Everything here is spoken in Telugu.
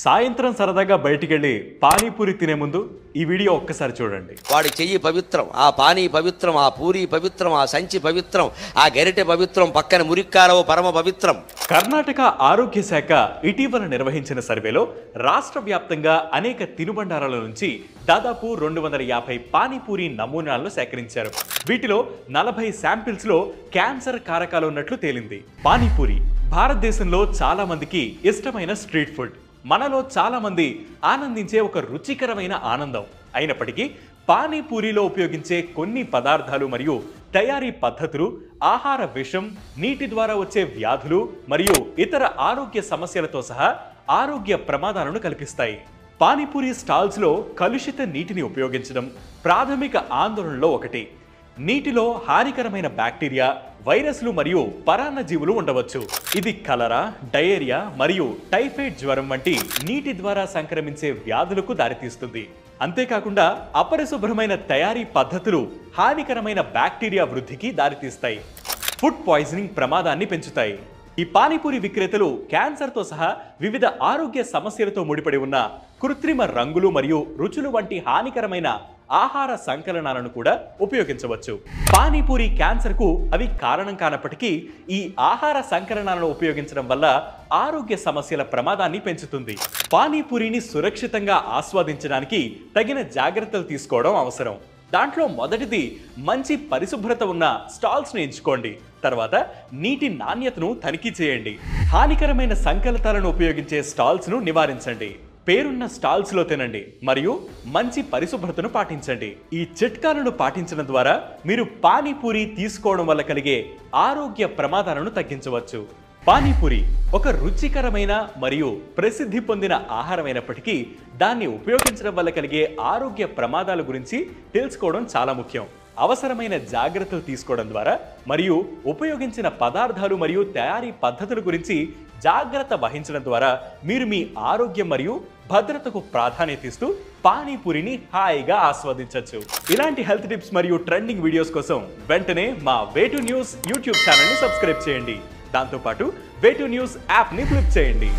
సాయంత్రం సరదాగా బయటికెళ్ళి పానీపూరి తినే ముందు ఈ వీడియో ఒక్కసారి చూడండి. వాడి చెయ్యి పవిత్రం, ఆ పానీ పవిత్రం, ఆ పూరి పవిత్రం, ఆ సంచి పవిత్రం, ఆ గరిటె పవిత్రం, పక్కన మురిక్కాలవ పరమ పవిత్రం. కర్ణాటక ఆరోగ్య శాఖ ఇటీవల నిర్వహించిన సర్వేలో రాష్ట్ర వ్యాప్తంగా అనేక తినుబండారాల నుంచి దాదాపు 250 పానీపూరి నమూనాలను సేకరించారు. వీటిలో 40 శాంపిల్స్ లో క్యాన్సర్ కారకాలు ఉన్నట్లు తేలింది. పానీపూరి భారతదేశంలో చాలా మందికి ఇష్టమైన స్ట్రీట్ ఫుడ్. మనలో చాలా మంది ఆనందించే ఒక రుచికరమైన ఆనందం. అయినప్పటికీ పానీపూరిలో ఉపయోగించే కొన్ని పదార్థాలు మరియు తయారీ పద్ధతులు ఆహార విషం, నీటి ద్వారా వచ్చే వ్యాధులు మరియు ఇతర ఆరోగ్య సమస్యలతో సహా ఆరోగ్య ప్రమాదాలను కల్పిస్తాయి. పానీపూరి స్టాల్స్ లో కలుషిత నీటిని ఉపయోగించడం ప్రాథమిక ఆందోళనలో ఒకటి. నీటిలో హానికరమైన బ్యాక్టీరియా, వైరస్లు మరియు పరాన్నజీవులు ఉండవచ్చు. ఇది కలరా, డయేరియా మరియు టైఫాయిడ్ జ్వరం వంటి నీటి ద్వారా సంక్రమించే వ్యాధులకు దారితీస్తుంది. అంతేకాకుండా అపరిశుభ్రమైన తయారీ పద్ధతులు హానికరమైన బ్యాక్టీరియా వృద్ధికి దారితీస్తాయి. ఫుడ్ పాయిజనింగ్ ప్రమాదాన్ని పెంచుతాయి. ఈ పానీపూరి విక్రేతలు క్యాన్సర్తో సహా వివిధ ఆరోగ్య సమస్యలతో ముడిపడి ఉన్న కృత్రిమ రంగులు మరియు రుచులు వంటి హానికరమైన ఆహార సంకలనాలను కూడా ఉపయోగించవచ్చు. పానీపూరి క్యాన్సర్కు అవి కారణం కానప్పటికీ ఈ ఆహార సంకలనాలను ఉపయోగించడం వల్ల ఆరోగ్య సమస్యల ప్రమాదాన్ని పెంచుతుంది. పానీపూరిని సురక్షితంగా ఆస్వాదించడానికి తగిన జాగ్రత్తలు తీసుకోవడం అవసరం. దాంట్లో మొదటిది మంచి పరిశుభ్రత ఉన్న స్టాల్స్ను ఎంచుకోండి. తర్వాత నీటి నాణ్యతను తనిఖీ చేయండి. హానికరమైన సంకలితాలను ఉపయోగించే స్టాల్స్ను నివారించండి. పేరున్న స్టాల్స్లో తినండి మరియు మంచి పరిశుభ్రతను పాటించండి. ఈ చిట్కాలను పాటించడం ద్వారా మీరు పానీపూరి తీసుకోవడం వల్ల కలిగే ఆరోగ్య ప్రమాదాలను తగ్గించవచ్చు. పానీపూరి ఒక రుచికరమైన మరియు ప్రసిద్ధి పొందిన ఆహారమైనప్పటికీ దాన్ని ఉపయోగించడం వల్ల కలిగే ఆరోగ్య ప్రమాదాల గురించి తెలుసుకోవడం చాలా ముఖ్యం. అవసరమైన జాగ్రత్తలు తీసుకోవడం ద్వారా మరియు ఉపయోగించిన పదార్థాలు మరియు తయారీ పద్ధతుల గురించి జాగ్రత్త వహించడం ద్వారా మీరు మీ ఆరోగ్యం మరియు భద్రతకు ప్రాధాన్యత ఇస్తూ పానీపూరిని హాయిగా ఆస్వాదించవచ్చు. ఇలాంటి హెల్త్ టిప్స్ మరియు ట్రెండింగ్ వీడియోస్ కోసం వెంటనే మా వే2 న్యూస్ యూట్యూబ్ ఛానల్ని సబ్స్క్రైబ్ చేయండి. దాంతోపాటు వే2 న్యూస్ యాప్ని ఫ్లిప్ చేయండి.